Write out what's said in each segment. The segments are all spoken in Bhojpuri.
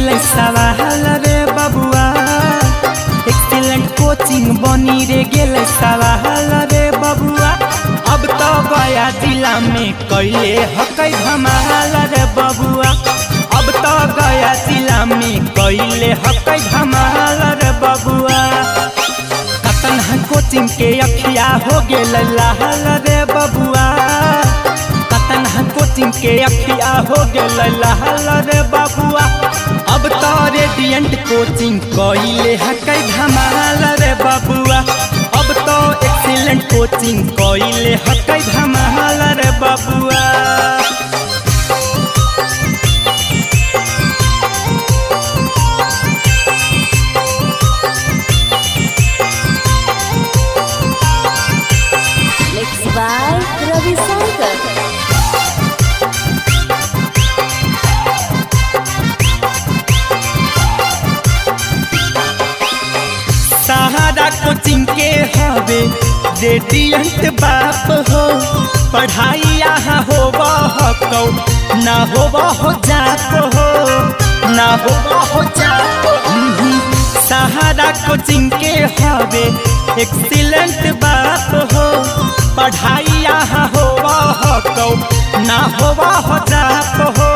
गेल सवाल रे बबुआ, एक्सीलेंट कोचिंग बनी रे गेल सवाल रे बबुआ। अब तो गया जिला में कैले हकै धमाल रे बबुआ, अब तो गया जिला में कैले हकै धमाल रे बबुआ। कतन कोचिंग के अखिया हो गेल लाल रे बबुआ, कतन कोचिंग के अखिया हो गेल लाल रे बबुआ। अब तो रेडियंट कोचिंग कैले हकै धमाल रे बबुआ, अब तो एक्सीलेंट कोचिंग कैले हकै धमाल रे बबुआ। Mixed by Ravi Shankar. Sahara coaching के हवे रेडियंट बाप हो, पढ़ाई यहाँ होबा हकौ ना होबा हो जाप हो, ना होबा हो जाप। सहारा कोचिंग के हवे एक्सीलेंट बाप हो, पढ़ाई यहाँ होबा हकौ ना होबा हो जाप हो।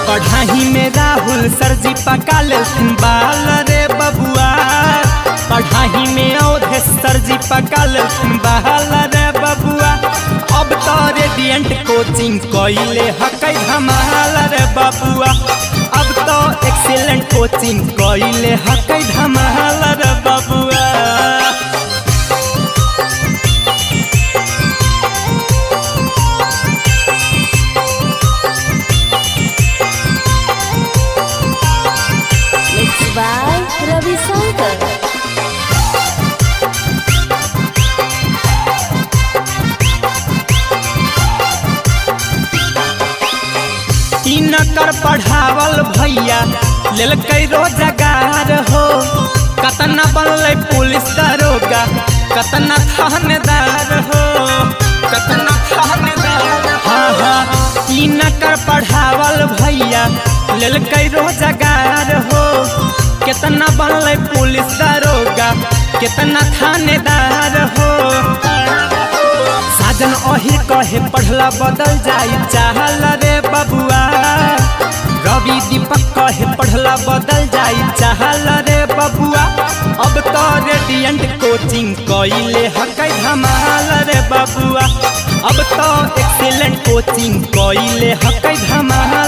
पढ़ाई में राहुल सर जी पका लेथिन बाल रे बबुआ, पढ़ाई में अवधेश सर जी पका लेथिन बाल रे बबुआ। अब तो रेडियंट कोचिंग कैले हकै धमाल रे बबुआ, अब तो एक्सीलेंट कोचिंग कैले हकै धमाल रे बबुआ। Mixed by Ravi Shankar. कर पढ़ावल भैया लेलकै रोजगार हो, कतना बनलै पुलिस दरोगा कतना थानेदार हो, कतना थानेदार। हाँ हाँ तीन कर पढ़ावल भैया लेलकै रोजगार हो, कितना बनलै पुलिस दरोगा कितना थानेदार हो। साजन ओही कहे पढ़ला बदल जाई चाहल रे बबुआ, रवि दीपक कहे पढ़ला बदल जाई चाहल रे बबुआ। अब तो रेडियंट कोचिंग कैले हकै धमाल रे बबुआ, अब तो एक्सीलेंट कोचिंग कैले हकै धमाल